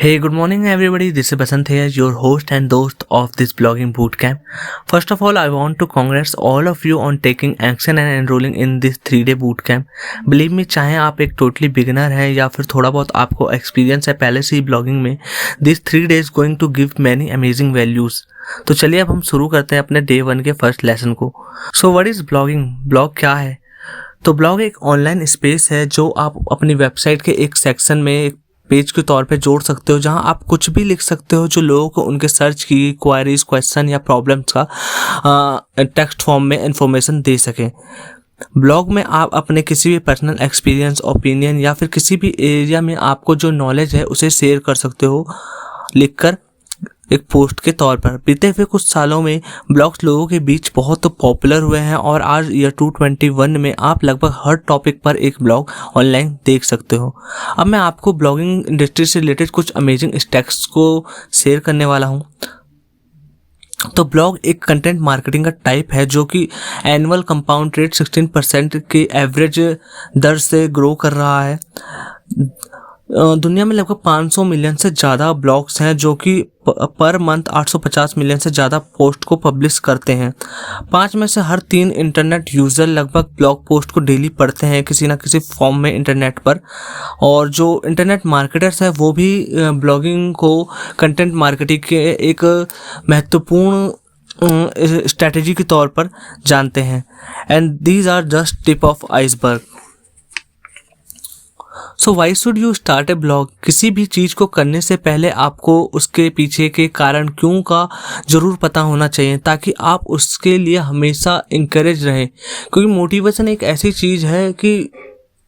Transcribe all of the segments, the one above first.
Hey, good morning everybody. This is Basant here, your host and host of this blogging bootcamp. First of all, I want to congrats all of you on taking action and enrolling in this 3-day bootcamp. Believe me, चाहे आप एक totally beginner है या फिर थोड़ा बहुत आपको experience है पहले से ही blogging में, this 3 days going to give many amazing values. तो चलिए अब हम शुरू करते हैं अपने डे 1 के फर्स्ट लेसन को. So what is blogging? Blog क्या है? तो ब्लॉग एक ऑनलाइन स्पेस है जो आप अपनी वेबसाइट के एक सेक्शन में एक पेज के तौर पे जोड़ सकते हो, जहां आप कुछ भी लिख सकते हो जो लोगों को उनके सर्च की क्वायरीज, क्वेश्चन या प्रॉब्लम्स का टेक्स्ट फॉर्म में इंफॉर्मेशन दे सकें. ब्लॉग में आप अपने किसी भी पर्सनल एक्सपीरियंस, ओपिनियन या फिर किसी भी एरिया में आपको जो नॉलेज है उसे शेयर कर सकते हो लिखकर एक पोस्ट के तौर पर. बीते हुए कुछ सालों में ब्लॉग्स लोगों के बीच बहुत पॉपुलर हुए हैं और आज ईयर 2021 में आप लगभग हर टॉपिक पर एक ब्लॉग ऑनलाइन देख सकते हो. अब मैं आपको ब्लॉगिंग इंडस्ट्री से रिलेटेड कुछ अमेजिंग स्टैट्स को शेयर करने वाला हूं. तो ब्लॉग एक कंटेंट मार्केटिंग का टाइप है जो कि एनुअल कंपाउंड रेट 16% के एवरेज दर से ग्रो कर रहा है. दुनिया में लगभग 500 मिलियन से ज़्यादा ब्लॉग्स हैं जो कि पर मंथ 850 मिलियन से ज़्यादा पोस्ट को पब्लिश करते हैं. 5 में से हर 3 इंटरनेट यूज़र लगभग ब्लॉग पोस्ट को डेली पढ़ते हैं किसी ना किसी फॉर्म में इंटरनेट पर. और जो इंटरनेट मार्केटर्स हैं वो भी ब्लॉगिंग को कंटेंट मार्केटिंग के एक महत्वपूर्ण स्ट्रैटेजी के तौर पर जानते हैं. And these are just tip of iceberg. So why should you start a blog? किसी भी चीज़ को करने से पहले आपको उसके पीछे के कारण क्यों का ज़रूर पता होना चाहिए ताकि आप उसके लिए हमेशा इंकरेज रहें. क्योंकि मोटिवेशन एक ऐसी चीज़ है कि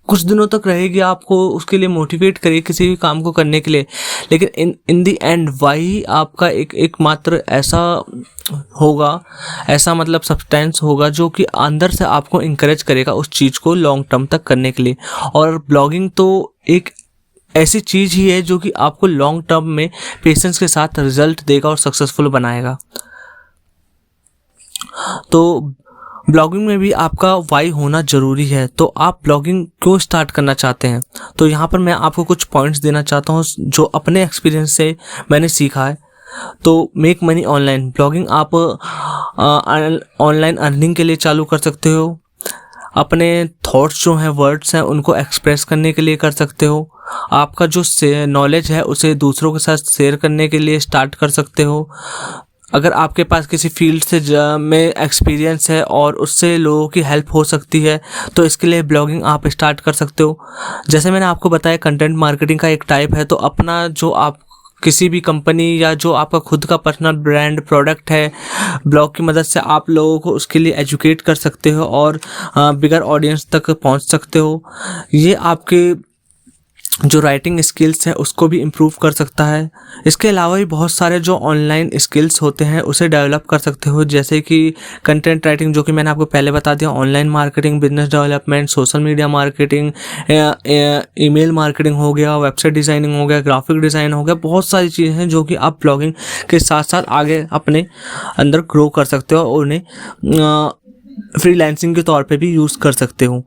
कुछ दिनों तक रहेगी, आपको उसके लिए मोटिवेट करेगी किसी भी काम को करने के लिए, लेकिन इन द एंड वही आपका एकमात्र ऐसा होगा, ऐसा मतलब सब्सटेंस होगा जो कि अंदर से आपको इंकरेज करेगा उस चीज़ को लॉन्ग टर्म तक करने के लिए. और ब्लॉगिंग तो एक ऐसी चीज़ ही है जो कि आपको लॉन्ग टर्म में पेशेंस के साथ रिजल्ट देगा और सक्सेसफुल बनाएगा. तो ब्लॉगिंग में भी आपका वाई होना ज़रूरी है. तो आप ब्लॉगिंग क्यों स्टार्ट करना चाहते हैं? तो यहाँ पर मैं आपको कुछ पॉइंट्स देना चाहता हूँ जो अपने एक्सपीरियंस से मैंने सीखा है. तो मेक मनी ऑनलाइन. ब्लॉगिंग आप ऑनलाइन अर्निंग के लिए चालू कर सकते हो. अपने थॉट्स जो हैं, वर्ड्स हैं, उनको एक्सप्रेस करने के लिए कर सकते हो. आपका जो नॉलेज है उसे दूसरों के साथ शेयर करने के लिए स्टार्ट कर सकते हो. अगर आपके पास किसी फील्ड से में एक्सपीरियंस है और उससे लोगों की हेल्प हो सकती है तो इसके लिए ब्लॉगिंग आप स्टार्ट कर सकते हो. जैसे मैंने आपको बताया कंटेंट मार्केटिंग का एक टाइप है. तो अपना जो आप किसी भी कंपनी या जो आपका खुद का पर्सनल ब्रांड प्रोडक्ट है, ब्लॉग की मदद से आप लोगों को उसके लिए एजुकेट कर सकते हो और बिगर ऑडियंस तक पहुंच सकते हो. ये आपके जो राइटिंग स्किल्स है उसको भी इम्प्रूव कर सकता है. इसके अलावा भी बहुत सारे जो ऑनलाइन स्किल्स होते हैं उसे डेवलप कर सकते हो, जैसे कि कंटेंट राइटिंग जो कि मैंने आपको पहले बता दिया, online marketing, business development, social media marketing, email marketing हो गया, वेबसाइट डिज़ाइनिंग हो गया, ग्राफिक डिज़ाइन हो गया. बहुत सारी चीज़ें हैं जो कि आप ब्लॉगिंग के साथ साथ आगे अपने अंदर ग्रो कर सकते हो और उन्हें फ्रीलांसिंग के तौर पे भी यूज़ कर सकते हो.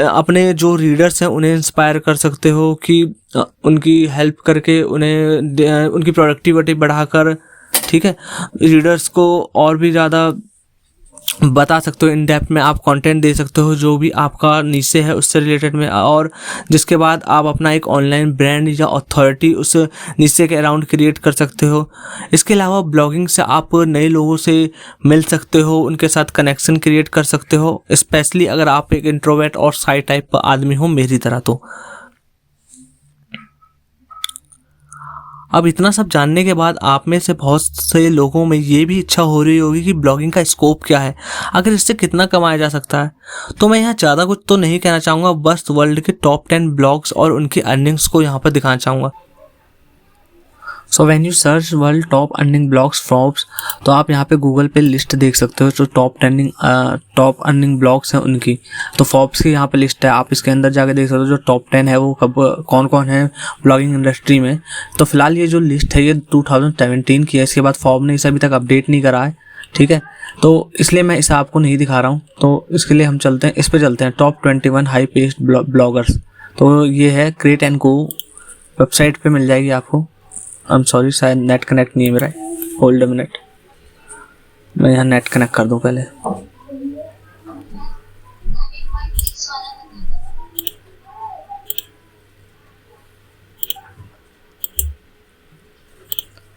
अपने जो रीडर्स हैं उन्हें इंस्पायर कर सकते हो कि उनकी हेल्प करके उन्हें उनकी प्रोडक्टिविटी बढ़ाकर, ठीक है, रीडर्स को और भी ज़्यादा बता सकते हो. इन डेप्थ में आप कंटेंट दे सकते हो जो भी आपका नीचे है उससे रिलेटेड में, और जिसके बाद आप अपना एक ऑनलाइन ब्रांड या अथॉरिटी उस नीचे के अराउंड क्रिएट कर सकते हो. इसके अलावा ब्लॉगिंग से आप नए लोगों से मिल सकते हो, उनके साथ कनेक्शन क्रिएट कर सकते हो, स्पेशली अगर आप एक इंट्रोवर्ट और शाई टाइप आदमी हो मेरी तरह. तो अब इतना सब जानने के बाद आप में से बहुत से लोगों में ये भी इच्छा हो रही होगी कि ब्लॉगिंग का स्कोप क्या है, अगर इससे कितना कमाया जा सकता है. तो मैं यहाँ ज़्यादा कुछ तो नहीं कहना चाहूँगा, बस वर्ल्ड के टॉप 10 ब्लॉग्स और उनकी अर्निंग्स को यहाँ पर दिखाना चाहूँगा. So when you search world top earning blogs Forbes, तो आप यहाँ पे गूगल पे लिस्ट देख सकते हो जो टॉप अर्निंग ब्लॉग्स हैं उनकी. तो फॉर्ब्स की यहाँ पे लिस्ट है, आप इसके अंदर जाके देख सकते हो जो टॉप 10 है वो कौन कौन है ब्लॉगिंग इंडस्ट्री में. तो फिलहाल ये जो लिस्ट है ये 2017 की है. इसके बाद फॉर्ब ने इसे अभी तक अपडेट नहीं करा है, ठीक है, तो इसलिए मैं इसे आपको नहीं दिखा रहा हूँ. तो इसके लिए हम चलते हैं, इस पर चलते हैं, टॉप 21 हाई पेड ब्लॉगर्स. तो ये है क्रिएट एंड गो वेबसाइट पे मिल जाएगी आपको. आई एम सॉरी, शायद नेट कनेक्ट नहीं है मेरा। होल्ड अ मिनट, मैं यहाँ नेट कनेक्ट कर दूँ पहले।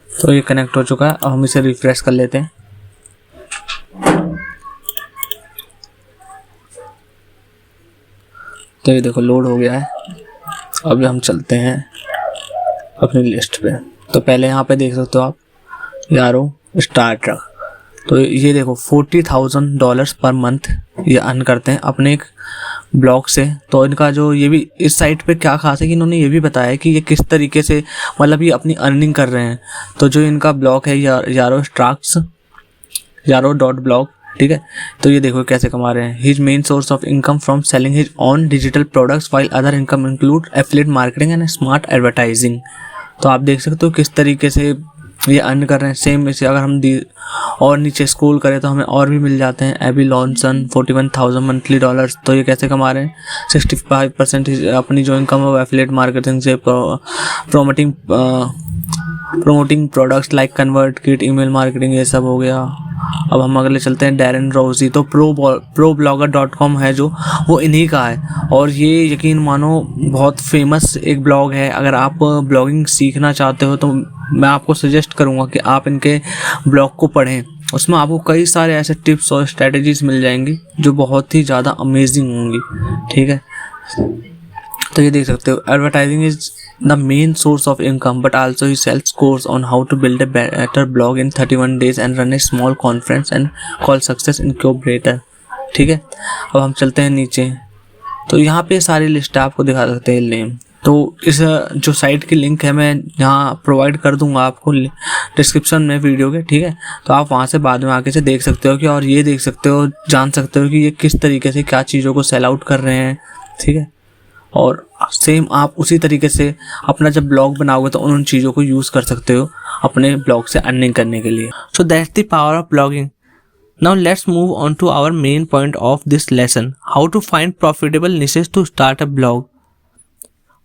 तो ये कनेक्ट हो चुका है। अब हम इसे रिफ्रेश कर लेते हैं। तो ये देखो लोड हो गया है। अब हम चलते हैं अपनी लिस्ट पे। तो पहले यहाँ पे देख सकते हो आप यारो स्टार ट्रक। तो ये देखो $40,000 पर मंथ ये अर्न करते हैं अपने एक ब्लॉग से। तो इनका जो ये भी इस साइट पे क्या खास है कि इन्होंने ये भी बताया कि ये किस तरीके से मतलब ये अपनी अर्निंग कर रहे हैं। तो जो इनका ब्लॉग है यारो.blog, ठीक है। तो ये देखो कैसे कमा रहे हैं। His main source of income from selling his on digital products while other income include affiliate marketing and smart advertising. तो आप देख सकते हो किस तरीके से ये अर्न कर रहे हैं। सेम इसे अगर हम और नीचे स्क्रॉल करें तो हमें और भी मिल जाते हैं। Abby Lawson 41,000 monthly dollars. तो ये कैसे कमा रहे हैं, 65% अपनी जो इनकम है एफिलिएट मार्केटिंग से promoting products like convert kit, email marketing, ये सब हो गया। अब हम अगले चलते हैं डैरन रोजी। तो ProBlogger.com है जो वो इन्हीं का है और ये यकीन मानो बहुत फेमस एक ब्लॉग है। अगर आप ब्लॉगिंग सीखना चाहते हो तो मैं आपको सजेस्ट करूँगा कि आप इनके ब्लॉग को पढ़ें। उसमें आपको कई सारे ऐसे टिप्स और स्ट्रेटजीज मिल जाएंगी जो बहुत ही ज़्यादा अमेजिंग होंगी, ठीक है। तो ये देख सकते हो advertising is the main source of income but also he sells course on how to build a better blog in 31 days and run a small conference and call success incubator, ठीक है। अब हम चलते हैं नीचे। तो यहाँ पे सारी लिस्ट आपको दिखा सकते हैं नेम। तो इस जो साइट की लिंक है मैं यहाँ प्रोवाइड कर दूंगा आपको डिस्क्रिप्शन में वीडियो के, ठीक है। तो आप वहाँ से बाद में आके से देख सकते हो कि और ये देख सकते हो, जान सकते हो कि ये किस तरीके से क्या चीज़ों को सेल आउट कर रहे हैं, ठीक है। और सेम आप उसी तरीके से अपना जब ब्लॉग बनाओगे तो उन चीज़ों को यूज़ कर सकते हो अपने ब्लॉग से अर्निंग करने के लिए। So that's the power of blogging. Now let's move on to our main point of this lesson, how to find profitable niches to start a blog.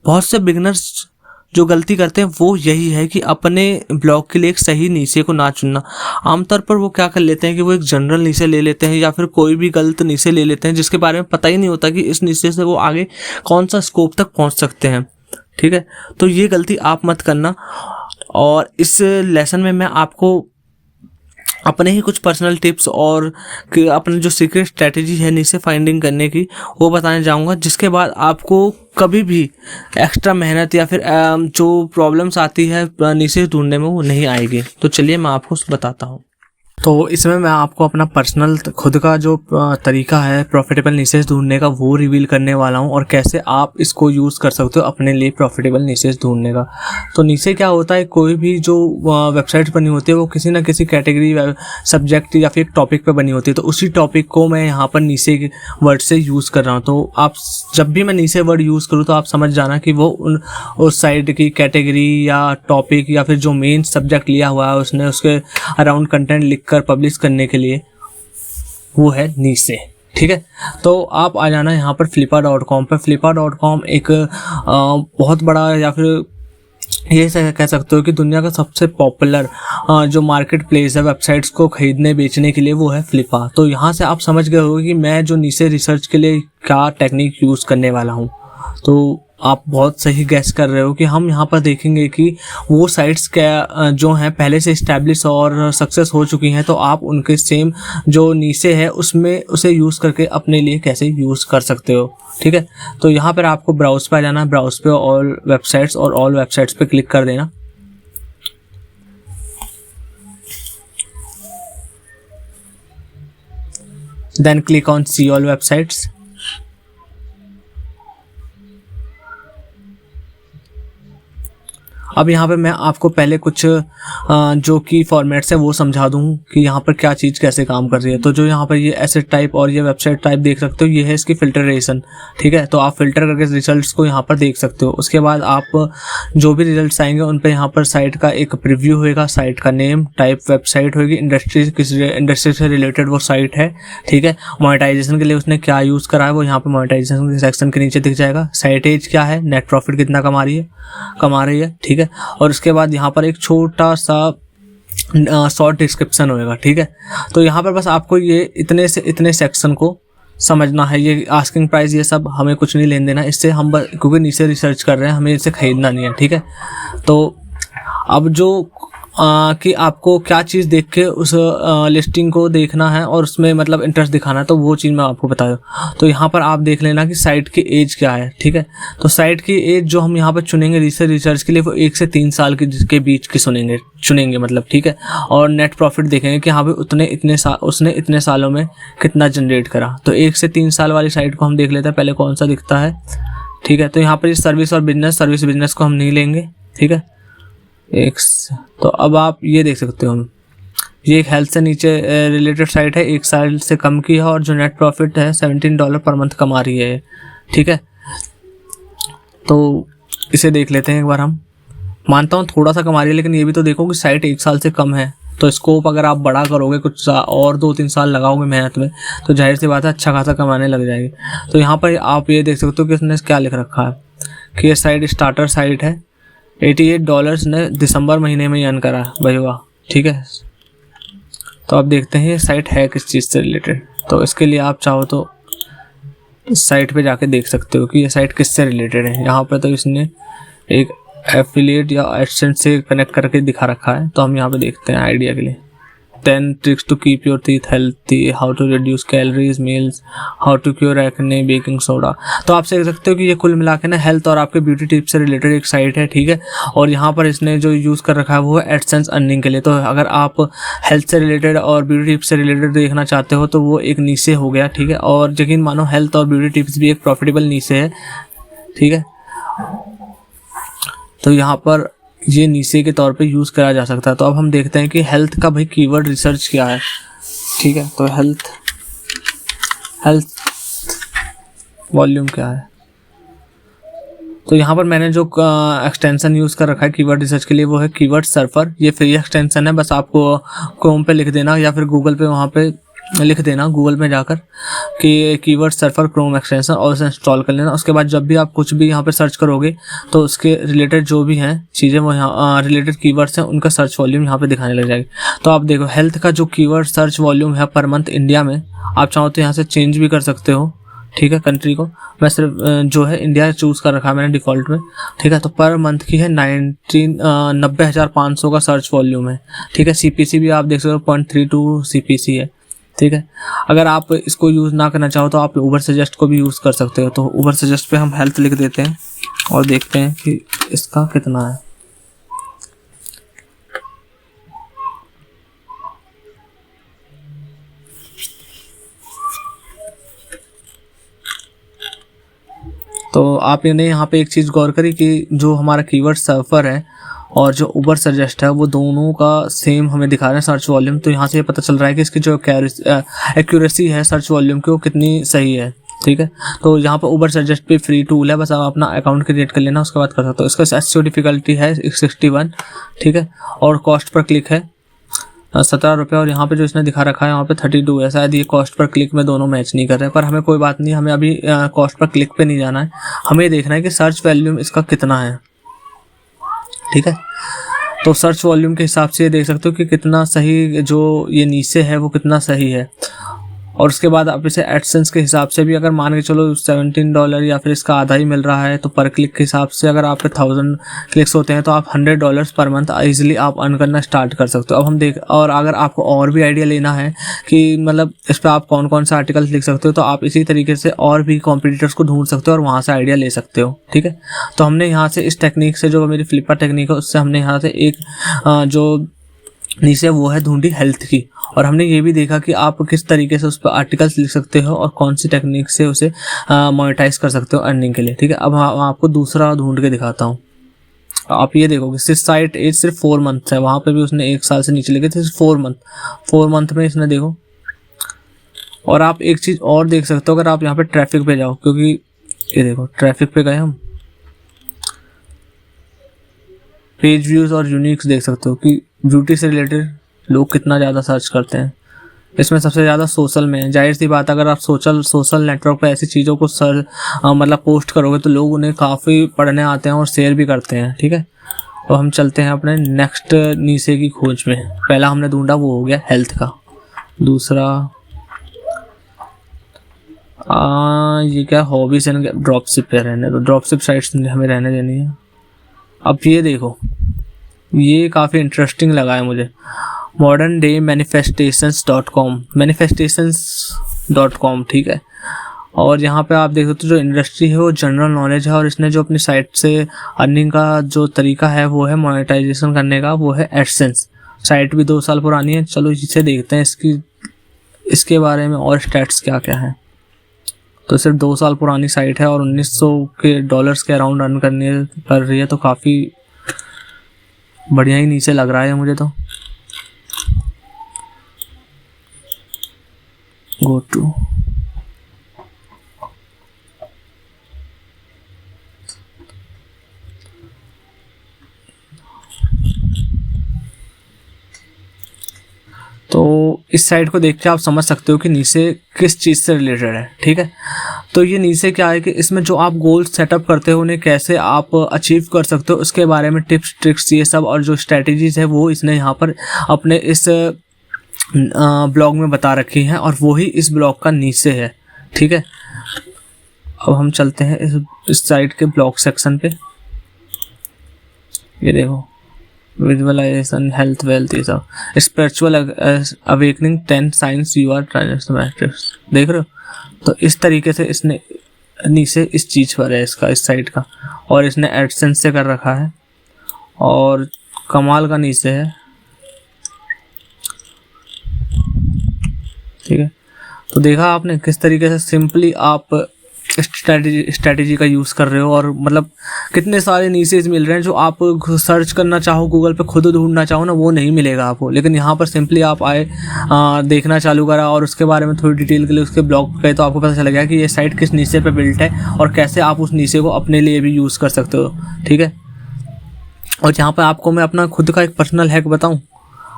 बहुत से बिगिनर्स जो गलती करते हैं वो यही है कि अपने ब्लॉग के लिए एक सही नीचे को ना चुनना। आमतौर पर वो क्या कर लेते हैं कि वो एक जनरल नीचे ले लेते हैं या फिर कोई भी गलत नीचे ले लेते हैं जिसके बारे में पता ही नहीं होता कि इस नीचे से वो आगे कौन सा स्कोप तक पहुंच सकते हैं, ठीक है। तो ये गलती आप मत करना। और इस लेसन में मैं आपको अपने ही कुछ पर्सनल टिप्स और अपने जो सीक्रेट स्ट्रैटेजी है नीचे फाइंडिंग करने की वो बताने जाऊंगा, जिसके बाद आपको कभी भी एक्स्ट्रा मेहनत या फिर जो प्रॉब्लम्स आती है नीचे ढूंढने में वो नहीं आएगी। तो चलिए मैं आपको बताता हूँ। तो इसमें मैं आपको अपना पर्सनल खुद का जो तरीका है प्रॉफिटेबल नीशेस ढूंढने का वो रिवील करने वाला हूँ और कैसे आप इसको यूज़ कर सकते हो अपने लिए प्रॉफिटेबल नीशेस ढूंढने का। तो नीचे क्या होता है, कोई भी जो वेबसाइट बनी होती है वो किसी ना किसी कैटेगरी सब्जेक्ट या फिर टॉपिक पे बनी होती है। तो उसी टॉपिक को मैं यहाँ पर नीचे वर्ड से यूज़ कर रहा हूँ। तो आप जब भी मैं नीचे वर्ड यूज़ करूँ तो आप समझ जाना कि वो उस साइड की कैटेगरी या टॉपिक या फिर जो मेन सब्जेक्ट लिया हुआ है उसने उसके अराउंड कंटेंट लिख कर पब्लिश करने के लिए वो है नीचे, ठीक है। तो आप आ जाना यहाँ पर flippa.com पर। flippa.com एक बहुत बड़ा या फिर ये कह सकते हो कि दुनिया का सबसे पॉपुलर जो मार्केट प्लेस है वेबसाइट्स को खरीदने बेचने के लिए वो है फ्लिपा। तो यहाँ से आप समझ गए होंगे कि मैं जो नीचे रिसर्च के लिए क्या टेक्निक यूज़ करने वाला हूँ। तो आप बहुत सही गैस कर रहे हो कि हम यहाँ पर देखेंगे कि वो साइट्स क्या जो हैं पहले से इस्टेब्लिश और सक्सेस हो चुकी हैं, तो आप उनके सेम जो नीचे है उसमें उसे यूज़ करके अपने लिए कैसे यूज़ कर सकते हो, ठीक है। तो यहाँ पर आपको ब्राउज पे आ जाना है, ब्राउज पे ऑल वेबसाइट्स और ऑल वेबसाइट्स पे क्लिक कर देना। Then click on see all websites. अब यहाँ पे मैं आपको पहले कुछ जो की फॉर्मेट्स है वो समझा दूँ कि यहाँ पर क्या चीज़ कैसे काम कर रही है। तो जो यहाँ पर ये एसेट टाइप और ये वेबसाइट टाइप देख सकते हो, ये है इसकी फिल्टरेशन, ठीक है। तो आप फिल्टर करके रिजल्ट्स को यहाँ पर देख सकते हो। उसके बाद आप जो भी रिजल्ट्स आएंगे उन पर यहाँ पर साइट का एक प्रीव्यू होएगा, साइट का नेम, टाइप वेबसाइट होगी, इंडस्ट्री किस इंडस्ट्री से रिलेटेड वो साइट है, ठीक है। मोनेटाइजेशन के लिए उसने क्या यूज़ करा है वो यहाँ पर मोनेटाइजेशन सेक्शन के नीचे दिख जाएगा। साइट एज क्या है, नेट प्रॉफिट कितना कमा रही है, ठीक है। ठीक है। और उसके बाद यहाँ पर एक छोटा सा शॉर्ट डिस्क्रिप्शन होएगा, ठीक है। तो यहाँ पर बस आपको ये इतने से इतने सेक्शन को समझना है। ये आस्किंग प्राइस ये सब हमें कुछ नहीं लेन देना इससे, हम क्योंकि नीचे रिसर्च कर रहे हैं, हमें इसे खरीदना नहीं है, ठीक है। तो अब जो कि आपको क्या चीज़ देख के उस लिस्टिंग को देखना है और उसमें मतलब इंटरेस्ट दिखाना है, तो वो चीज़ मैं आपको बता दूँ। तो यहाँ पर आप देख लेना कि साइट की एज क्या है, ठीक है। तो साइट की एज जो हम यहाँ पर चुनेंगे रिसर्च के लिए, वो 1 से 3 साल के बीच की चुनेंगे मतलब, ठीक है। और नेट प्रॉफिट देखेंगे कि हाँ भाई उसने इतने सालों में कितना जनरेट करा। तो 1 से 3 साल वाली साइट को हम देख लेते हैं पहले कौन सा दिखता है, ठीक है। तो यहाँ पर सर्विस और बिजनेस को हम नहीं लेंगे, ठीक है। तो अब आप ये देख सकते हो, ये एक हेल्थ से नीचे रिलेटेड साइट है, 1 साल से कम की है और जो नेट प्रॉफिट है $17 पर मंथ कमा रही है, ठीक है। तो इसे देख लेते हैं एक बार। हम मानता हूँ थोड़ा सा कमा रही है, लेकिन ये भी तो देखो कि साइट 1 साल से कम है। तो स्कोप अगर आप बड़ा करोगे, कुछ और 2-3 साल लगाओगे मेहनत में, तो जाहिर सी बात है अच्छा खासा कमाने लग जाएगी। तो यहाँ पर आप ये देख सकते हो कि इसने क्या लिख रखा है कि ये साइट स्टार्टर साइट है, $88 ने दिसंबर महीने में अर्न करा भाई, वाह, ठीक है। तो आप देखते हैं ये साइट है किस चीज़ से रिलेटेड। तो इसके लिए आप चाहो तो इस साइट पे जाके देख सकते हो कि ये साइट किससे रिलेटेड है। यहाँ पे तो इसने एक एफिलिएट या एडसेंस से कनेक्ट करके दिखा रखा है। तो हम यहाँ पे देखते हैं आइडिया के लिए 10 tricks to keep your teeth healthy, how to reduce calories, meals, how to cure acne, baking soda। तो आप देख सकते हो कि ये कुल मिला के ना हेल्थ और आपके ब्यूटी टिप्स से रिलेटेड एक साइट है, ठीक है। और यहाँ पर इसने जो यूज़ कर रखा है वो है एडसेंस अर्निंग के लिए। तो अगर आप हेल्थ से रिलेटेड और ब्यूटी टिप्स से रिलेटेड देखना चाहते हो तो वो एक नीचे हो गया, ठीक है। और यकीन मानो हेल्थ और ब्यूटी टिप्स भी एक प्रॉफिटेबल नीचे है, ठीक है। तो यहाँ पर ये नीचे के तौर पे यूज़ करा जा सकता है। तो अब हम देखते हैं कि हेल्थ का भाई कीवर्ड रिसर्च क्या है, ठीक है। तो हेल्थ वॉल्यूम क्या है। तो यहाँ पर मैंने जो एक्सटेंशन यूज़ कर रखा है कीवर्ड रिसर्च के लिए वो है कीवर्ड सर्फर। ये फ्री एक्सटेंशन है, बस आपको क्रोम पे लिख देना या फिर गूगल पे वहाँ पे लिख देना गूगल में जाकर कि कीवर्ड सर्फर क्रोम एक्सटेंशन, और उसे इंस्टॉल कर लेना। उसके बाद जब भी आप कुछ भी यहाँ पे सर्च करोगे तो उसके रिलेटेड जो भी हैं चीज़ें वो यहाँ रिलेटेड कीवर्ड्स हैं उनका सर्च वॉल्यूम यहाँ पे दिखाने लग जाएगी। तो आप देखो हेल्थ का जो कीवर्ड सर्च वॉल्यूम है पर मंथ इंडिया में, आप चाहो तो यहाँ से चेंज भी कर सकते हो, ठीक है, कंट्री को। मैं सिर्फ जो है इंडिया चूज़ कर रखा है मैंने डिफ़ॉल्ट में, ठीक है। तो पर मंथ की है 90,500 का सर्च वॉल्यूम है, ठीक है। CPC भी आप देख सकते हो 0.32 CPC है, ठीक है। अगर आप इसको यूज़ ना करना चाहो तो आप उबर सजेस्ट को भी यूज़ कर सकते हो। तो उबर सजेस्ट पे हम हेल्थ लिख देते हैं और देखते हैं कि इसका कितना है। तो आपने यहाँ पे एक चीज़ गौर करी कि जो हमारा कीवर्ड सर्फर है और जो उबर सजेस्ट है वो दोनों का सेम हमें दिखा रहे हैं सर्च वॉल्यूम। तो यहाँ से ये पता चल रहा है कि इसकी जो एक्यूरेसी है सर्च वॉल्यूम की वो कितनी सही है, ठीक है। तो यहाँ पर उबर सजेस्ट पे फ्री टूल है, बस आप अपना अकाउंट क्रिएट कर लेना, उसके बाद कर सकते हो। इसका SEO डिफ़िकल्टी है 61, ठीक है। और कॉस्ट पर क्लिक है 17 रुपये, और यहाँ पे जो इसने दिखा रखा है यहाँ पे 32 है। शायद ये कॉस्ट पर क्लिक में दोनों मैच नहीं कर रहे, पर हमें कोई बात नहीं, हमें अभी कॉस्ट पर क्लिक पे नहीं जाना है, हमें देखना है कि सर्च वॉल्यूम इसका कितना है, ठीक है। तो सर्च वॉल्यूम के हिसाब से ये देख सकते हो कि कितना सही जो ये नीचे है वो कितना सही है। और उसके बाद आप इसे एडसेंस के हिसाब से भी अगर मान के चलो $17 या फिर इसका आधा ही मिल रहा है, तो पर क्लिक के हिसाब से अगर आप पे 1000 क्लिक्स होते हैं तो आप $100 पर मंथ ईजिली आप अर्न करना स्टार्ट कर सकते हो। अब हम और अगर आपको और भी आइडिया लेना है कि मतलब इस पर आप कौन कौन सा आर्टिकल्स लिख सकते हो, तो आप इसी तरीके से और भी कॉम्पिटिटर्स को ढूंढ सकते हो और वहाँ से आइडिया ले सकते हो, ठीक है। तो हमने यहाँ से इस टेक्निक से, जो मेरी फ्लिपर टेक्निक है, उससे हमने यहाँ से एक जो नीचे वो है ढूंढी हेल्थ की, और हमने ये भी देखा कि आप किस तरीके से उस पर आर्टिकल्स लिख सकते हो और कौन सी टेक्निक से उसे मोनेटाइज कर सकते हो अर्निंग के लिए, ठीक है। अब मैं आपको दूसरा ढूंढ के दिखाता हूँ। आप ये देखोगे सिर्फ साइट एज सिर्फ 4 मंथ है, वहाँ पे भी उसने 1 साल से नीचे लिखे थे, 4 मंथ में इसने देखो। और आप एक चीज़ और देख सकते हो अगर आप यहाँ पे ट्रैफिक पे जाओ, क्योंकि ये देखो ट्रैफिक पे गए हम, पेज व्यूज़ और यूनिक्स देख सकते हो कि ब्यूटी से रिलेटेड लोग कितना ज़्यादा सर्च करते हैं। इसमें सबसे ज़्यादा सोशल में है, जाहिर सी बात अगर आप सोशल नेटवर्क पे ऐसी चीज़ों को मतलब पोस्ट करोगे तो लोग उन्हें काफ़ी पढ़ने आते हैं और शेयर भी करते हैं, ठीक है। अब हम चलते हैं अपने नेक्स्ट नीचे की खोज में। पहला हमने ढूंढा वो हो गया हेल्थ का। दूसरा ये क्या हॉबीज एंड ड्रॉप शिप पे रहने दो, ड्रॉप शिप साइट्स हमें रहने देनी है। अब ये देखो, ये काफ़ी इंटरेस्टिंग लगा है मुझे। मॉडर्न डे manifestations.com, ठीक है। और यहाँ पे आप देख सकते हो जो इंडस्ट्री है वो जनरल नॉलेज है, और इसने जो अपनी साइट से अर्निंग का जो तरीका है वो है मोनेटाइजेशन करने का, वो है एडसेंस। साइट भी 2 साल पुरानी है। चलो इसे देखते हैं इसके बारे में और स्टैट्स क्या क्या है। तो सिर्फ 2 साल पुरानी साइट है और $1900 के अराउंड अर्न कर रही है, तो काफ़ी बढ़िया ही नीचे लग रहा है मुझे तो। गो टू तो इस साइट को देख के आप समझ सकते हो कि नीचे किस चीज़ से रिलेटेड है, ठीक है। तो ये नीचे क्या है कि इसमें जो आप गोल सेटअप करते हो उन्हें कैसे आप अचीव कर सकते हो उसके बारे में टिप्स ट्रिक्स ये सब, और जो स्ट्रैटेजीज है वो इसने यहाँ पर अपने इस ब्लॉग में बता रखी हैं, और वही इस ब्लॉग का नीचे है, ठीक है। अब हम चलते हैं इस साइट के ब्लॉग सेक्शन पे। ये देखो, विजुअलाइजेशन, हेल्थ, वेल्थ, ये सब, spiritual awakening, 10 science you are transformatives, देख रहे हो। तो इस तरीके से इसने नीचे इस चीज़ पर है इसका, इस साइट का, और इसने एडसेंस से कर रखा है, और कमाल का नीचे है, ठीक है। तो देखा आपने किस तरीके से सिंपली आप स्ट्रैटेजी का यूज़ कर रहे हो, और मतलब कितने सारे नीसेज मिल रहे हैं जो आप सर्च करना चाहो गूगल पे, खुद ढूंढना चाहो ना, वो नहीं मिलेगा आपको। लेकिन यहाँ पर सिंपली आप आए, देखना चालू करा और उसके बारे में थोड़ी डिटेल के लिए उसके ब्लॉग पे, तो आपको पता चल गया कि ये साइट किस नीचे पे बिल्ट है और कैसे आप उस नीचे को अपने लिए भी यूज़ कर सकते हो, ठीक है। और यहाँ पर आपको मैं अपना खुद का एक पर्सनल हैक बताऊँ,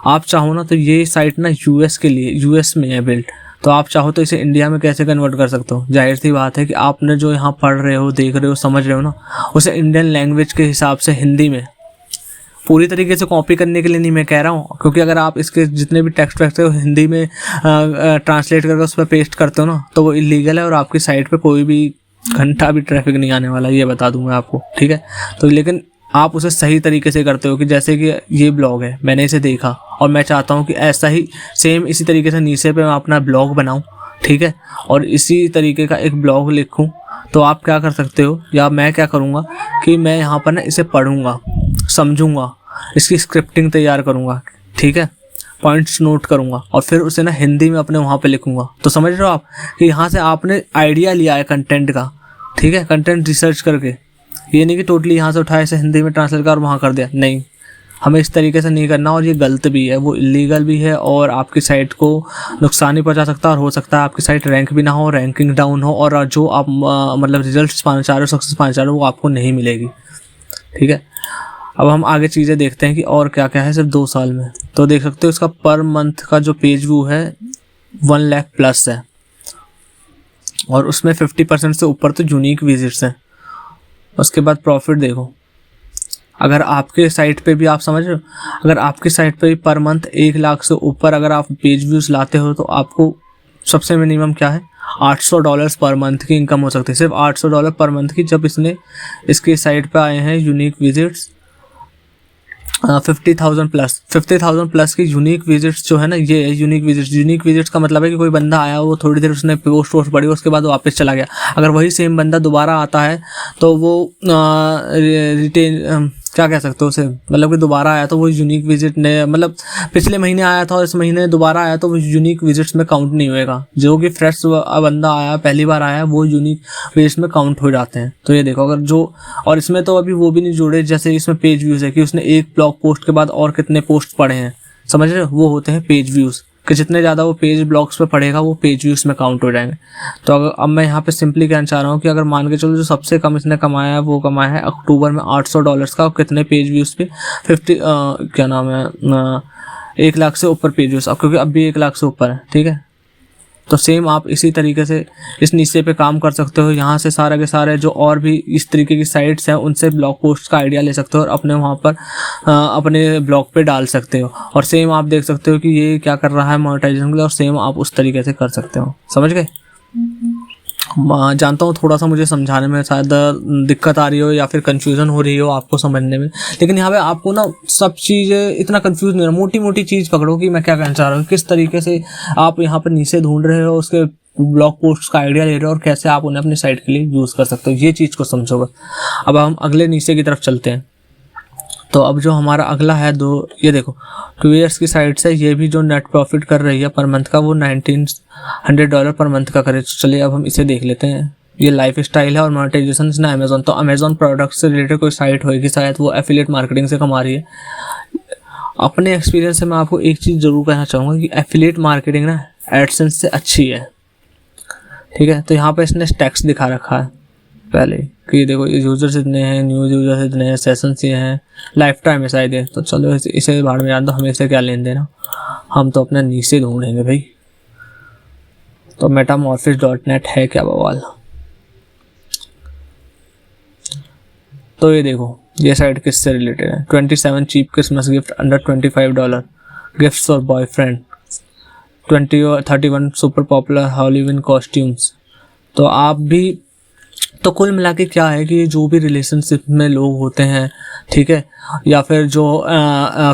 आप चाहो ना तो ये साइट ना यूएस में है बिल्ट, तो आप चाहो तो इसे इंडिया में कैसे कन्वर्ट कर सकते हो। जाहिर सी बात है कि आपने जो यहाँ पढ़ रहे हो, देख रहे हो, समझ रहे हो ना, उसे इंडियन लैंग्वेज के हिसाब से हिंदी में पूरी तरीके से कॉपी करने के लिए नहीं मैं कह रहा हूँ, क्योंकि अगर आप इसके जितने भी टेक्स्ट वैक्ट है वो हिंदी में ट्रांसलेट करके उस पर पेस्ट करते हो ना, तो वो इलीगल है, और आपकी साइट पर कोई भी घंटा भी ट्रैफिक नहीं आने वाला, ये बता दूँ मैं आपको, ठीक है। तो लेकिन आप उसे सही तरीके से करते हो, कि जैसे कि ये ब्लॉग है, मैंने इसे देखा और मैं चाहता हूँ कि ऐसा ही सेम इसी तरीके से नीचे पे मैं अपना ब्लॉग बनाऊँ, ठीक है, और इसी तरीके का एक ब्लॉग लिखूँ। तो आप क्या कर सकते हो, या मैं क्या करूँगा कि मैं यहाँ पर ना इसे पढ़ूँगा, समझूँगा, इसकी स्क्रिप्टिंग तैयार करूँगा, ठीक है, पॉइंट्स नोट करूँगा, और फिर उसे ना हिंदी में अपने वहाँ पे लिखूँगा। तो समझ रहे हो आप कि यहाँ से आपने आइडिया लिया है कंटेंट का, ठीक है, कंटेंट रिसर्च करके। ये नहीं कि टोटली यहाँ से उठाया इसे हिंदी में ट्रांसलेट कर वहाँ कर दिया, नहीं, हमें इस तरीके से नहीं करना, और ये गलत भी है, वो इलीगल भी है, और आपकी साइट को नुकसान ही पहुँचा सकता है, और हो सकता है आपकी साइट रैंक भी ना हो, रैंकिंग डाउन हो, और जो आप मतलब रिजल्ट्स पाना चाह रहे हो, सक्सेस पाना चाह रहे हो, वो आपको नहीं मिलेगी, ठीक है। अब हम आगे चीज़ें देखते हैं कि और क्या क्या है सिर्फ 2 साल में। तो देख सकते हो इसका पर मंथ का जो पेज व्यू है 1 लाख प्लस है, और उसमें 50% से ऊपर तो यूनिक विजिट्स हैं। उसके बाद प्रॉफिट देखो, अगर आपके साइट पे भी आप समझ रहे हो, अगर आपकी साइट पे भी पर मंथ 1 लाख से ऊपर अगर आप पेज व्यूज़ लाते हो, तो आपको सबसे मिनिमम क्या है, $800 पर मंथ की इनकम हो सकती है, सिर्फ $800 पर मंथ की। जब इसकी साइट पे आए हैं यूनिक विजिट्स 50,000 प्लस की यूनिक विजिट्स जो है ना, ये है यूनिक विजिट्स का मतलब है कि कोई बंदा आया, वो थोड़ी देर उसने पोस्ट पढ़ी, उसके बाद वापस चला गया। अगर वही सेम बंदा दोबारा आता है तो वो रिटेन क्या कह सकते हो उसे, मतलब कि दोबारा आया तो वो यूनिक विजिट ने, मतलब पिछले महीने आया था और इस महीने दोबारा आया तो वो यूनिक विजिट्स में काउंट नहीं होएगा। जो कि फ्रेश बंदा आया, पहली बार आया, वो यूनिक विजिट्स में काउंट हो जाते हैं। तो ये देखो, अगर जो, और इसमें तो अभी वो भी नहीं जुड़े, जैसे इसमें पेज व्यूज़ है कि उसने एक ब्लॉग पोस्ट के बाद और कितने पोस्ट पढ़े हैं, समझ रहे हो, वो होते हैं पेज व्यूज़, कि जितने ज़्यादा वो पेज ब्लॉग्स पे पढ़ेगा वो पेज व्यूज़ में काउंट हो जाएंगे। तो अगर अब मैं यहाँ पे सिंपली कहना चाह रहा हूँ कि अगर मान के चलो जो सबसे कम इसने कमाया है वो कमाया है अक्टूबर में $800 का, कितने पेज व्यूज़ पे 1 लाख से ऊपर पेज व्यूज़, अब क्योंकि अब भी 1 लाख से ऊपर है, ठीक है। तो सेम आप इसी तरीके से इस नीचे पे काम कर सकते हो। यहाँ से सारे के सारे जो और भी इस तरीके की साइट्स हैं उनसे ब्लॉग पोस्ट का आइडिया ले सकते हो और अपने वहाँ पर अपने ब्लॉग पे डाल सकते हो। और सेम आप देख सकते हो कि ये क्या कर रहा है मोनेटाइजेशन के लिए, और सेम आप उस तरीके से कर सकते हो। समझ गए? जानता हूँ थोड़ा सा मुझे समझाने में शायद दिक्कत आ रही हो या फिर कंफ्यूजन हो रही हो आपको समझने में, लेकिन यहाँ पे आपको ना सब चीज़ें इतना कंफ्यूज नहीं हो, मोटी मोटी चीज़ पकड़ो कि मैं क्या कहना चाह रहा हूँ, किस तरीके से आप यहाँ पर नीचे ढूंढ रहे हो, उसके ब्लॉग पोस्ट का आइडिया ले रहे हो और कैसे आप उन्हें अपनी साइट के लिए यूज़ कर सकते हो, ये चीज़ को समझोगे। अब हम अगले नीचे की तरफ चलते हैं। तो अब जो हमारा अगला है ये देखो 2 ईयर्स की साइट से, ये भी जो नेट प्रॉफिट कर रही है पर मंथ का वो $1900 पर मंथ का करे। तो चलिए अब हम इसे देख लेते हैं। ये लाइफ स्टाइल है और मोनेटाइजेशन ना अमेजोन। तो अमेजोन प्रोडक्ट से रिलेटेड कोई साइट होगी शायद, वो एफिलिएट मार्केटिंग से कमा रही है। अपने एक्सपीरियंस से मैं आपको एक चीज़ जरूर कहना चाहूँगा कि एफिलिएट मार्केटिंग ना एडसेंस से अच्छी है। ठीक है, तो यहाँ पर इसने टैक्स दिखा रखा है पहले कि देखो यूजर्स इतने हैं, न्यूज़ यूजर्स इतने हैं, सेशंस ये हैं, लाइफ टाइम है शायद ये। तो चलो इसे बाहर में जान दो, हमें इसे क्या लेन देना, हम तो अपना नीचे ढूंढेंगे भाई। तो metamorphosis.net है क्या बवाल। तो ये देखो ये साइट किससे रिलेटेड है। 27 cheap Christmas gift under $25 gifts for boyfriend, 20 और 31 सुपर पॉपुलर हॉलीवुड कॉस्ट्यूम्स। तो आप भी तो कुल मिला के क्या है कि जो भी रिलेशनशिप में लोग होते हैं, ठीक है, या फिर जो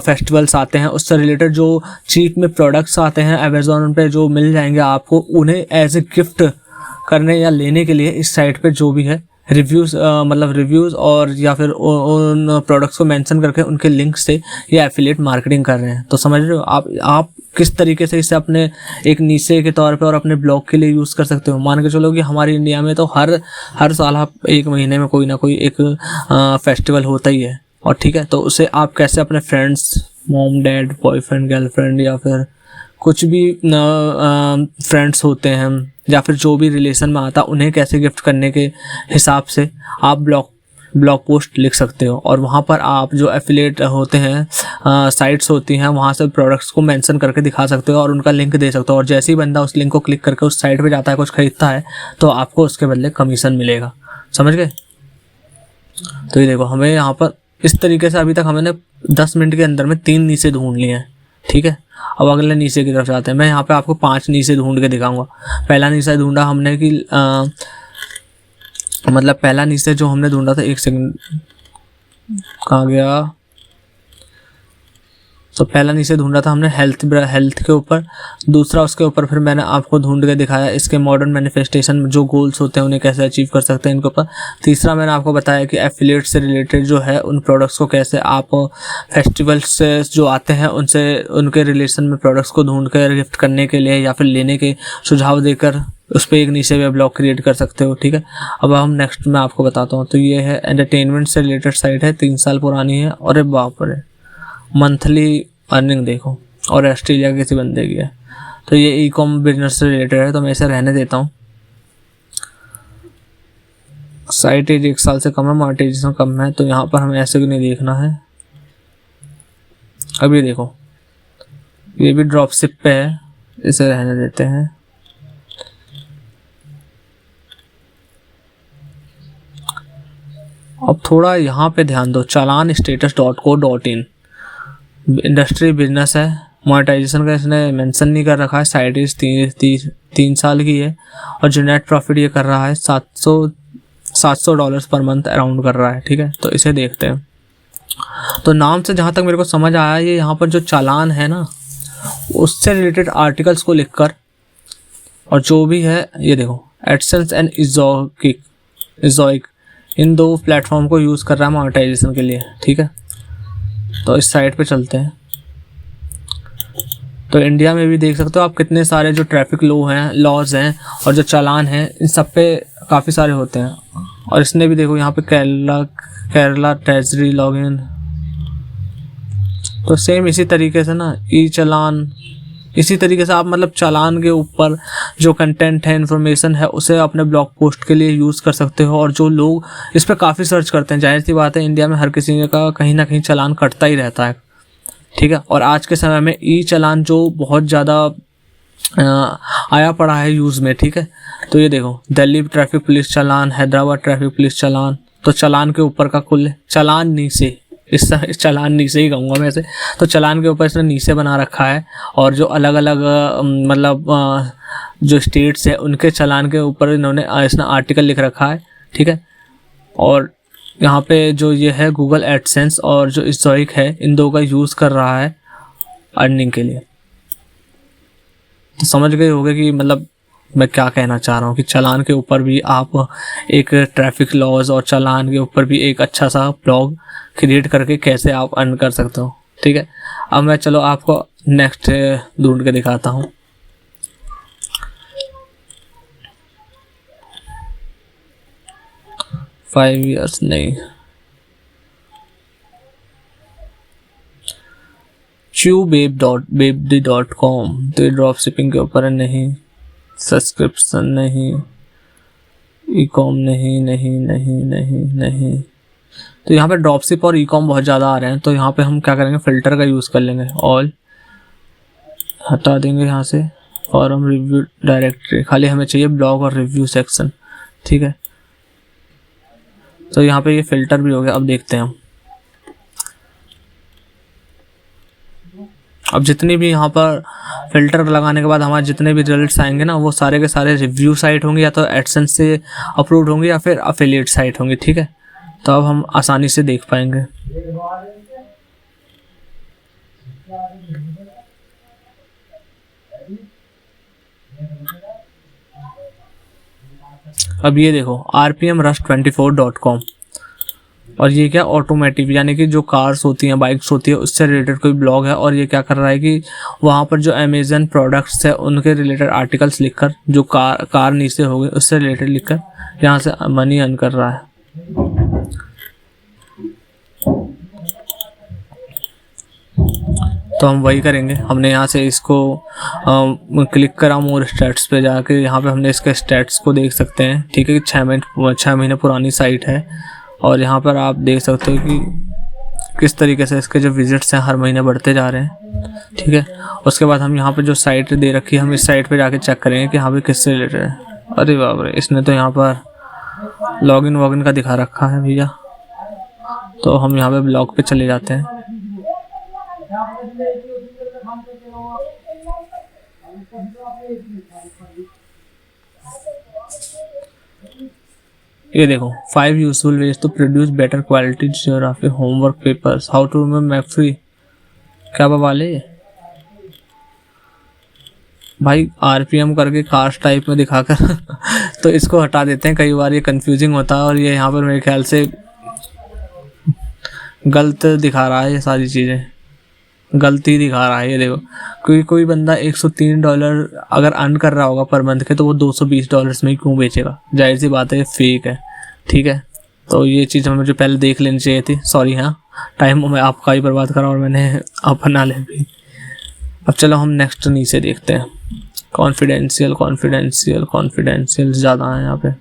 फेस्टिवल्स आते हैं उससे रिलेटेड जो चीप में प्रोडक्ट्स आते हैं अमेज़ॉन पे जो मिल जाएंगे आपको, उन्हें एज ए गिफ्ट करने या लेने के लिए इस साइट पे जो भी है रिव्यूज़ और या फिर उन प्रोडक्ट्स को मेंशन करके उनके लिंक से ये एफिलिएट मार्केटिंग कर रहे हैं। तो समझ रहे हो आप किस तरीके से इसे अपने एक नीचे के तौर पे और अपने ब्लॉग के लिए यूज़ कर सकते हो। मान के चलो कि हमारे इंडिया में तो हर साल आप 1 महीने में कोई ना कोई एक फेस्टिवल होता ही है, और ठीक है, तो उसे आप कैसे अपने friends, mom dad, boyfriend girlfriend या फिर कुछ भी फ्रेंड्स होते हैं या फिर जो भी रिलेशन में आता उन्हें कैसे गिफ्ट करने के हिसाब से आप ब्लॉग पोस्ट लिख सकते हो। और वहाँ पर आप जो एफिलिएट होते हैं साइट्स होती हैं वहाँ से प्रोडक्ट्स को मेंशन करके दिखा सकते हो और उनका लिंक दे सकते हो। और जैसे ही बंदा उस लिंक को क्लिक करके उस साइट पे जाता है, कुछ खरीदता है, तो आपको उसके बदले कमीशन मिलेगा। समझ गए? तो ये देखो हमें यहाँ पर इस तरीके से अभी तक हमने 10 मिनट के अंदर में 3 नीचे ढूंढ लिए हैं। ठीक है, अब अगले नीचे की तरफ जाते हैं। मैं यहाँ पे आपको 5 नीचे ढूंढ के दिखाऊंगा। पहला नीचे ढूंढा हमने कि मतलब पहला नीचे जो हमने ढूंढा था, 1 सेकंड कहाँ गया, तो पहला नीचे ढूंढा था हमने हेल्थ के ऊपर। दूसरा उसके ऊपर फिर मैंने आपको ढूंढ के दिखाया इसके मॉडर्न मैनिफेस्टेशन जो गोल्स होते हैं उन्हें कैसे अचीव कर सकते हैं इनके ऊपर। तीसरा मैंने आपको बताया कि एफिलिएट से रिलेटेड जो है उन प्रोडक्ट्स को कैसे आप फेस्टिवल्स से जो आते हैं उनसे उनके रिलेशन में प्रोडक्ट्स को ढूंढ कर गिफ्ट करने के लिए या फिर लेने के सुझाव देकर उस पर एक नीचे वेब ब्लॉग क्रिएट कर सकते हो। ठीक है, अब हम नेक्स्ट मैं आपको बताता हूँ। तो ये है एंटरटेनमेंट से रिलेटेड साइट है, 3 साल पुरानी है। और बाप रे, मंथली अर्निंग देखो, और ऑस्ट्रेलिया के किसी बंदे की है। तो ये ई कॉम बिजनेस से रिलेटेड है, तो मैं इसे रहने देता हूँ। साइट एज 1 साल से कम है, मोनेटाइजेशन कम है, तो यहाँ पर हमें ऐसे भी नहीं देखना है। अब ये देखो ये भी ड्रॉप शिप पे है, इसे रहने देते हैं। अब थोड़ा यहाँ पे ध्यान दो, चालान status.co.in इंडस्ट्री बिजनेस है। मोनेटाइजेशन का इसने मेंशन नहीं कर रखा है। साइट इज 3 साल की है और जो नेट प्रॉफिट ये कर रहा है $700 पर मंथ अराउंड कर रहा है। ठीक है, तो इसे देखते हैं। तो नाम से जहाँ तक मेरे को समझ आया, ये यहाँ पर जो चालान है ना उससे रिलेटेड आर्टिकल्स को लिखकर और जो भी है ये देखो एडसेंस एंड इज़ोइक इन 2 प्लेटफॉर्म को यूज़ कर रहा है मोनेटाइजेशन के लिए। ठीक है, तो इस साइट पे चलते हैं। तो इंडिया में भी देख सकते हो आप कितने सारे जो ट्रैफिक लॉज हैं और जो चालान हैं इन सब पे काफ़ी सारे होते हैं। और इसने भी देखो यहाँ पे केरला ट्रेजरी लॉगिन। तो सेम इसी तरीके से ना ई चालान, इसी तरीके से आप मतलब चालान के ऊपर जो कंटेंट है, इन्फॉर्मेशन है, उसे अपने ब्लॉग पोस्ट के लिए यूज़ कर सकते हो। और जो लोग इस पर काफ़ी सर्च करते हैं, जाहिर सी बात है इंडिया में हर किसी का कहीं ना कहीं चालान कटता ही रहता है। ठीक है, और आज के समय में ई चालान जो बहुत ज़्यादा आया पड़ा है यूज़ में, ठीक है। तो ये देखो, दिल्ली ट्रैफिक पुलिस चालान, हैदराबाद ट्रैफिक पुलिस चालान, तो चालान के ऊपर का कुल चालान नीचे, इस चालान नीचे ही कहूँगा मैं इसे। तो चालान के ऊपर इसने नीचे बना रखा है, और जो अलग अलग मतलब जो स्टेट्स है उनके चालान के ऊपर इसने आर्टिकल लिख रखा है, ठीक है। और यहाँ पे जो ये है गूगल एडसेंस और जो स्टोइक है, इन दो का यूज़ कर रहा है अर्निंग के लिए। तो समझ गए होंगे कि मतलब मैं क्या कहना चाह रहा हूँ कि चालान के ऊपर भी आप एक ट्रैफिक लॉज और चालान के ऊपर भी एक अच्छा सा ब्लॉग क्रिएट करके कैसे आप अर्न कर सकते हो, ठीक है। अब मैं चलो आपको नेक्स्ट ढूंढ के दिखाता हूँ। फाइव ईयर्स नहीं, beebd.com, तो ड्रॉप शिपिंग के ऊपर है, नहीं। सब्सक्रिप्शन नहीं, ई कॉम नहीं, नहीं नहीं नहीं नहीं। तो यहाँ पे ड्रॉपशिप और ई कॉम बहुत ज़्यादा आ रहे हैं, तो यहाँ पे हम क्या करेंगे, फ़िल्टर का यूज़ कर लेंगे। ऑल हटा देंगे यहाँ से, फॉरम रिव्यू डायरेक्टरी, खाली हमें चाहिए ब्लॉग और रिव्यू सेक्शन, ठीक है। तो यहाँ पे ये फ़िल्टर भी हो गया। अब देखते हैं हम, अब जितने भी यहाँ पर फ़िल्टर लगाने के बाद हमारे जितने भी रिजल्ट्स आएंगे ना, वो सारे के सारे रिव्यू साइट होंगे, या तो एडसेंस से अप्रूव्ड होंगे या फिर अफिलिएट साइट होंगी, ठीक है। तो अब हम आसानी से देख पाएंगे। अब ये देखो, rpmrush24.com, और ये क्या, ऑटोमेटिव, यानी कि जो कार्स होती हैं, बाइक्स होती है, उससे रिलेटेड कोई ब्लॉग है। और ये क्या कर रहा है कि वहाँ पर जो अमेजन प्रोडक्ट्स है उनके रिलेटेड आर्टिकल्स लिखकर, जो कार नीचे हो गए उससे रिलेटेड लिखकर यहाँ से मनी अर्न कर रहा है। तो हम वही करेंगे। हमने यहाँ से इसको क्लिक करा मोर स्टैट्स पे जाके, यहाँ पे हमने इसके स्टैट्स को देख सकते हैं, ठीक है। 6 महीने पुरानी साइट है, और यहाँ पर आप देख सकते हो कि किस तरीके से इसके जो विजिट्स हैं हर महीने बढ़ते जा रहे हैं, ठीक है। उसके बाद हम यहाँ पे जो साइट दे रखी है, हम इस साइट पे जाके चेक करेंगे कि यहाँ पे किससे रिलेटेड है। अरे बाप रे, इसने तो यहाँ पर लॉगिन वॉगिन का दिखा रखा है भैया। तो हम यहाँ पे ब्लॉग पे चले जाते हैं। ये देखो, 5 useful ways to produce better quality geography homework papers, how to remember map free. क्या वाले भाई आरपीएम करके कार्स टाइप में दिखाकर तो इसको हटा देते हैं। कई बार ये कंफ्यूजिंग होता है, और ये यहाँ पर मेरे ख्याल से गलत दिखा रहा है, ये सारी चीज़ें गलती दिखा रहा है। ये देखो, कोई बंदा $103 अगर अर्न कर रहा होगा पर मंथ के, तो वो $220 में ही क्यों बेचेगा? जाहिर सी बात है, फेक है, ठीक है। तो ये चीज़ हमें मुझे पहले देख लेनी चाहिए थी। सॉरी, हाँ, टाइम मैं आपका ही बर्बाद करा और मैंने अपना ले भी। अब चलो हम नेक्स्ट नीचे देखते हैं। कॉन्फिडेंशियल कॉन्फिडेंशियल कॉन्फिडेंशियल ज़्यादा है यहाँ पे।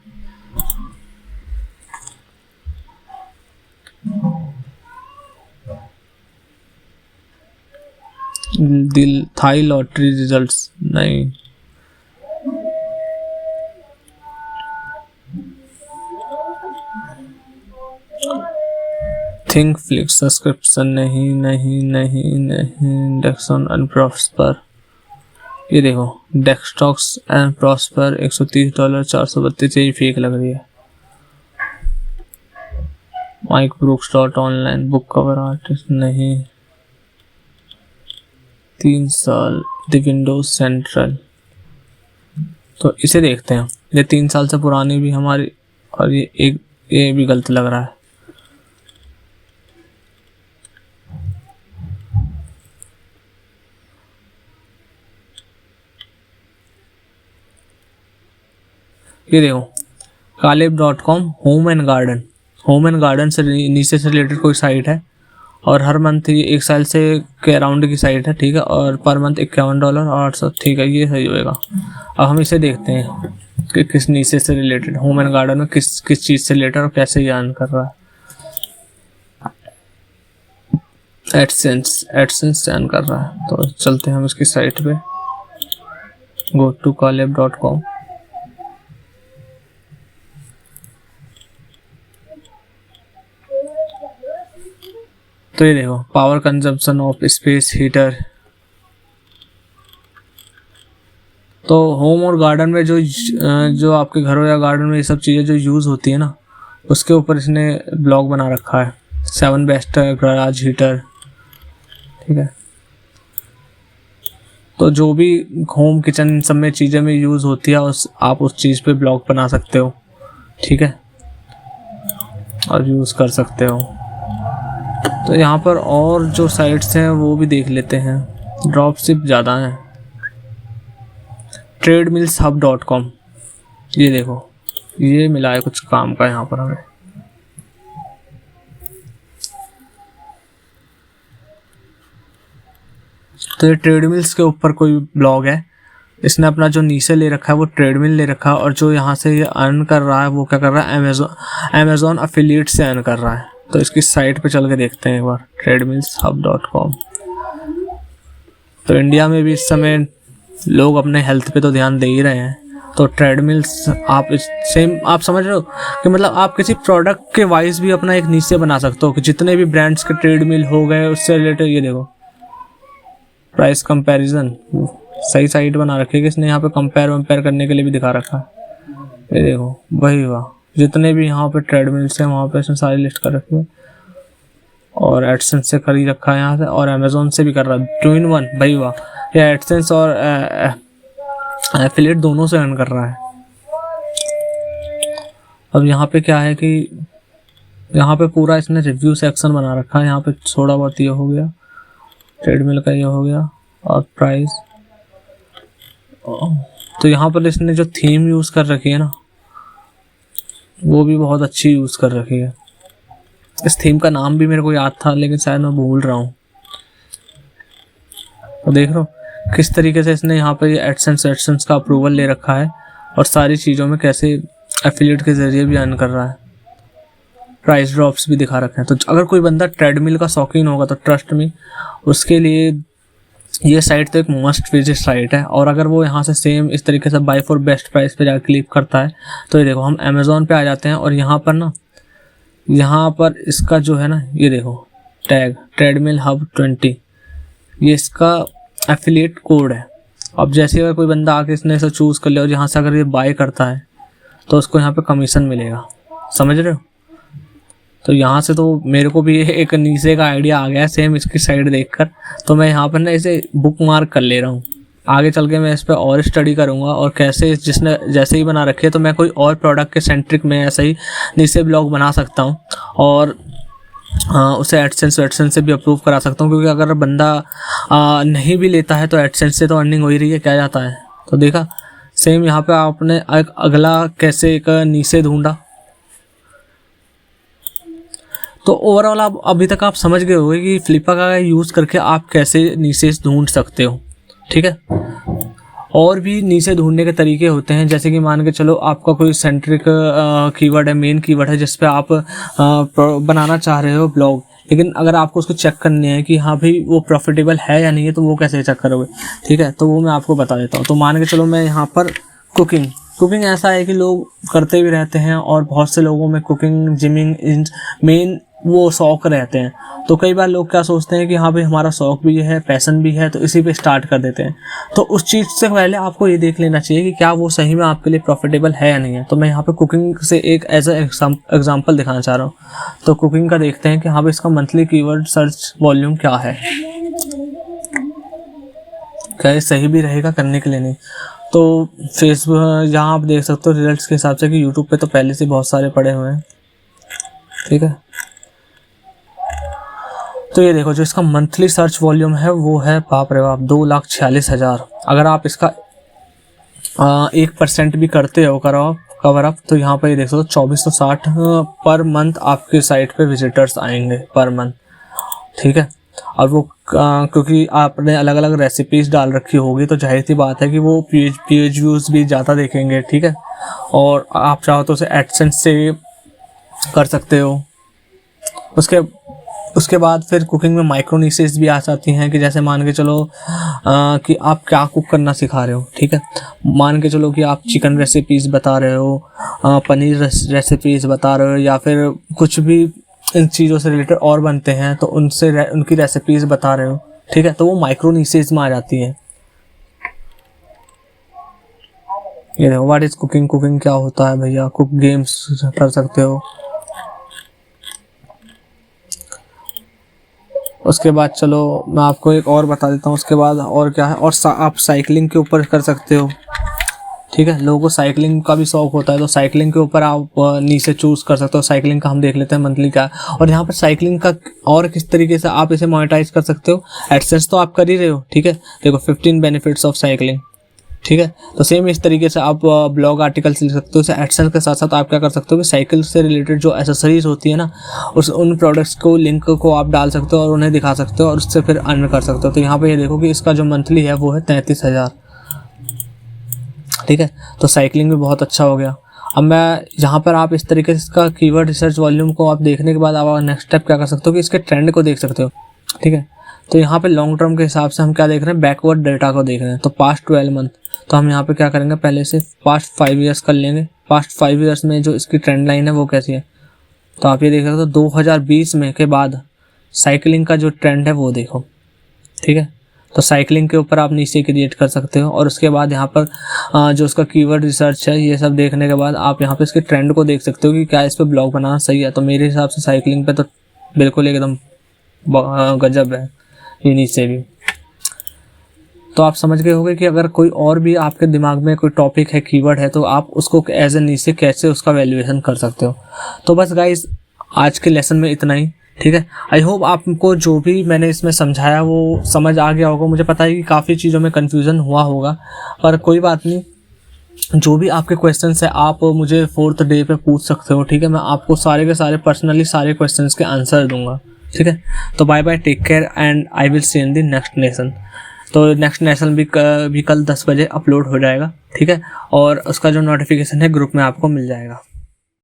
दिल थाई लॉटरी रिजल्ट्स नहीं, थिंक फ्लिक्स सब्सक्रिप्शन नहीं नहीं नहीं नहीं, डेक्सन एंड प्रॉस्पर। ये देखो, डेस्कटॉक्स एंड प्रॉस्पर $130 432, यही फेक लग रही है। Mike Brooks dot online, book cover artist नहीं, 3 साल द विंडोज सेंट्रल। तो इसे देखते हैं, ये 3 साल से पुरानी भी हमारी, और ये भी गलत लग रहा है। ये देखो, कालिब.com, होम एंड गार्डन से नीचे से रिलेटेड कोई साइट है, और हर मंथ ये 1 साल से के अराउंड की साइट है, ठीक है। और पर मंथ $51 और 800, ठीक है, ये सही होएगा। अब हम इसे देखते हैं कि किस नीचे से रिलेटेड, होम एंड गार्डन में किस चीज़ से रिलेटेड और कैसे ये अर्न कर रहा है। एडसेंस से अर्न कर रहा है। तो चलते हैं हम इसकी साइट पे। Go to collab.com। तो ये देखो power consumption of space heater. तो होम और गार्डन में जो आपके घरों या गार्डन में ये सब चीज़ें जो यूज़ होती है ना, उसके ऊपर इसने ब्लॉग बना रखा है। 7 बेस्ट गराज हीटर, ठीक है। तो जो भी होम किचन सब में चीज़ें में यूज़ होती है आप उस चीज़ पे ब्लॉग बना सकते हो, ठीक है, और यूज़ कर सकते हो। तो यहाँ पर और जो साइट्स हैं वो भी देख लेते हैं, ड्रॉपशिप ज़्यादा हैं। trademillshub.com, ये देखो ये मिला है कुछ काम का यहाँ पर हमें। तो ये ट्रेडमिल्स के ऊपर कोई ब्लॉग है, इसने अपना जो नीचे ले रखा है वो ट्रेडमिल ले रखा है, और जो यहाँ से ये अर्न कर रहा है वो क्या कर रहा है, अमेजोन अफिलिएट से अर्न कर रहा है। तो इसकी साइट पे चल के देखते हैं एक बार, trademillshub.com। तो इंडिया में भी इस समय लोग अपने हेल्थ पे तो ध्यान दे ही रहे हैं, तो ट्रेडमिल्स आप आप समझ रहे हो कि मतलब आप किसी प्रोडक्ट के वाइज भी अपना एक नीचे बना सकते हो कि जितने भी ब्रांड्स के ट्रेडमिल हो गए उससे रिलेटेड। ये देखो प्राइस कंपैरिजन, सही साइट बना रखी है कि इसने यहाँ पे कंपेयर करने के लिए भी दिखा रखा है। ये देखो वही वाह, जितने भी यहाँ पे ट्रेडमिल्स हैं वहाँ पे इसने सारी लिस्ट कर रखी है, और एडसेंस से खरीद रखा है यहाँ से, और अमेजोन से भी कर रहा है 2 in 1। भाई वाह, ये एडसेंस और एफिलिएट दोनों से अर्न कर रहा है। अब यहाँ पे क्या है कि यहाँ पे पूरा इसने रिव्यू सेक्शन बना रखा है। यहाँ पे थोड़ा बहुत ये हो गया, ट्रेडमिल का ये हो गया, और प्राइस। तो यहाँ पर इसने जो थीम यूज़ कर रखी है ना, वो भी बहुत अच्छी यूज़ कर रखी है। इस थीम का नाम भी मेरे को याद था लेकिन शायद मैं भूल रहा हूँ। तो देख रहे हो किस तरीके से इसने यहाँ पे एडसेंस का अप्रूवल ले रखा है, और सारी चीज़ों में कैसे एफिलिएट के ज़रिए भी अर्न कर रहा है। प्राइस ड्रॉप्स भी दिखा रखे हैं। तो अगर कोई बंदा ट्रेडमिल का शौकीन होगा तो ट्रस्ट मी उसके लिए ये साइट तो एक मस्ट विजिट साइट है। और अगर वो यहाँ से सेम इस तरीके से बाय फॉर बेस्ट प्राइस पे जाकर क्लिक करता है, तो ये देखो हम अमेज़ॉन पे आ जाते हैं, और यहाँ पर ना, यहाँ पर इसका जो है ना, ये देखो टैग ट्रेडमिल हब 20, ये इसका एफिलिएट कोड है। अब जैसे अगर कोई बंदा आके इसने इसे चूज़ कर लिया और यहाँ से अगर ये बाय करता है तो उसको यहाँ पे कमीशन मिलेगा, समझ रहे हो। तो यहाँ से तो मेरे को भी एक नीचे का आइडिया आ गया है सेम इसकी साइड देखकर। तो मैं यहाँ पर ना इसे बुक मार्क कर ले रहा हूँ। आगे चल के मैं इस पर और स्टडी करूँगा, और कैसे जिसने जैसे ही बना रखे तो मैं कोई और प्रोडक्ट के सेंट्रिक में ऐसा ही नीचे ब्लॉग बना सकता हूँ, और उसे एडसेंस से भी अप्रूव करा सकता हूँ। क्योंकि अगर बंदा नहीं भी लेता है तो एडसेंस से तो अर्निंग हो ही रही है, क्या जाता है। तो देखा सेम यहाँ पे आपने एक अगला कैसे एक नीचे ढूंढा। तो ओवरऑल आप अभी तक आप समझ गए होंगे कि फ्लिपा का यूज़ करके आप कैसे नीचे ढूंढ सकते हो, ठीक है। और भी नीचे ढूंढने के तरीके होते हैं, जैसे कि मान के चलो आपका कोई सेंट्रिक कीवर्ड है, मेन कीवर्ड है जिस पे आप बनाना चाह रहे हो ब्लॉग, लेकिन अगर आपको उसको चेक करनी है कि हाँ भाई वो प्रॉफिटेबल है या नहीं है, तो वो कैसे चेक करोगे, ठीक है। तो वो मैं आपको बता देता हूँ। तो मान के चलो मैं यहाँ पर कुकिंग ऐसा है कि लोग करते भी रहते हैं, और बहुत से लोगों में कुकिंग जिमिंग मेन वो शौक रहते हैं। तो कई बार लोग क्या सोचते हैं कि हाँ भाई हमारा शौक भी है, पैशन भी है, तो इसी पे स्टार्ट कर देते हैं। तो उस चीज़ से पहले आपको ये देख लेना चाहिए कि क्या वो सही में आपके लिए प्रॉफिटेबल है या नहीं है। तो मैं यहाँ पे कुकिंग से एक एज एग्जाम्पल दिखाना चाह रहा हूँ। तो कुकिंग का देखते हैं कि हाँ भाई इसका मंथली कीवर्ड सर्च वॉल्यूम क्या है, क्या ये सही भी रहेगा करने के लिए नहीं। तो फेसबुक यहाँ आप देख सकते हो रिजल्ट्स के हिसाब से कि यूट्यूब पे तो पहले से बहुत सारे पड़े हुए हैं, ठीक है। तो ये देखो जो इसका मंथली सर्च वॉल्यूम है वो है, बाप रे बाप, 2,46,000। अगर आप इसका 1% भी करते हो कवर अप, तो यहाँ पर ये देख सकते हो 2460 पर मंथ आपके साइट पे विजिटर्स आएंगे पर मंथ, ठीक है। और वो क्योंकि आपने अलग अलग रेसिपीज डाल रखी होगी तो जाहिर सी बात है कि वो पेज व्यूज़ भी ज़्यादा देखेंगे, ठीक है। और आप चाहो तो उसे एडसेंस से कर सकते हो। उसके उसके बाद फिर कुकिंग में माइक्रोनिशेस भी आ जाती हैं कि जैसे मान के चलो कि आप क्या कुक करना सिखा रहे हो, ठीक है। मान के चलो कि आप चिकन रेसिपीज़ बता रहे हो, पनीर रेसिपीज़ बता रहे हो, या फिर कुछ भी इन चीज़ों से रिलेटेड और बनते हैं तो उनकी रेसिपीज़ बता रहे हो, ठीक है। तो वो माइक्रोनिशेस में आ जाती हैं। ये देखो, व्हाट इज़ कुकिंग, कुकिंग क्या होता है भैया, कुक गेम्स कर सकते हो। उसके बाद चलो मैं आपको एक और बता देता हूँ, उसके बाद और क्या है, और आप साइकिलिंग के ऊपर कर सकते हो, ठीक है। लोगों को साइकिलिंग का भी शौक होता है तो साइकिलिंग के ऊपर आप नीचे चूज़ कर सकते हो। साइकिलिंग का हम देख लेते हैं मंथली का, और यहाँ पर साइकिलिंग का और किस तरीके से आप इसे मोनेटाइज कर सकते हो। एडसेंस तो आप कर ही रहे हो, ठीक है। देखो 15 बेनिफिट्स ऑफ साइकिलिंग, ठीक है। तो सेम इस तरीके से आप ब्लॉग आर्टिकल्स लिख सकते हो। इसे एडसेंस के साथ साथ आप क्या कर सकते हो कि साइकिल से रिलेटेड जो एसेसरीज होती है ना, उन प्रोडक्ट्स को लिंक को आप डाल सकते हो और उन्हें दिखा सकते हो और उससे फिर अर्न कर सकते हो। तो यहाँ पे ये देखो कि इसका जो मंथली है वो है 33,000, ठीक है। तो साइकिलिंग भी बहुत अच्छा हो गया। अब मैं यहाँ पर आप इस तरीके से इसका कीवर्ड रिसर्च वॉल्यूम को आप देखने के बाद आप नेक्स्ट स्टेप क्या कर सकते हो कि इसके ट्रेंड को देख सकते हो, ठीक है। तो यहाँ पे लॉन्ग टर्म के हिसाब से हम क्या देख रहे हैं, बैकवर्ड डेटा को देख रहे हैं। तो पास्ट 12 मंथ, तो हम यहाँ पे क्या करेंगे, पहले से पास्ट 5 ईयर्स कर लेंगे। पास्ट 5 ईयर्स में जो इसकी ट्रेंड लाइन है वो कैसी है, तो आप ये देख सकते हो 2020 में के बाद साइकिलिंग का जो ट्रेंड है वो देखो, ठीक है। तो साइकिलिंग के ऊपर आप नीचे क्रिएट कर सकते हो, और उसके बाद यहाँ पर जो उसका कीवर्ड रिसर्च है ये सब देखने के बाद आप यहाँ पे इसके ट्रेंड को देख सकते हो कि क्या इस पर ब्लॉग बनाना सही है। तो मेरे हिसाब से साइकिलिंग पे तो बिल्कुल एकदम गजब है, ये नीचे भी। तो आप समझ गए होंगे कि अगर कोई और भी आपके दिमाग में कोई टॉपिक है, कीवर्ड है, तो आप उसको एज ए नीचे कैसे उसका वैल्यूएशन कर सकते हो। तो बस गाइस आज के लेसन में इतना ही, ठीक है। आई होप आपको जो भी मैंने इसमें समझाया वो समझ आ गया होगा। मुझे पता है कि काफ़ी चीज़ों में कन्फ्यूज़न हुआ होगा, पर कोई बात नहीं। जो भी आपके क्वेश्चंस है आप मुझे 4th डे पे पूछ सकते हो, ठीक है। मैं आपको सारे के सारे पर्सनली सारे क्वेश्चंस के आंसर दूंगा, ठीक है। तो bye bye, take care and I will see in the next lesson. तो नेक्स्ट लेसन भी कल 10 बजे अपलोड हो जाएगा, ठीक है। और उसका जो नोटिफिकेशन है ग्रुप में आपको मिल जाएगा।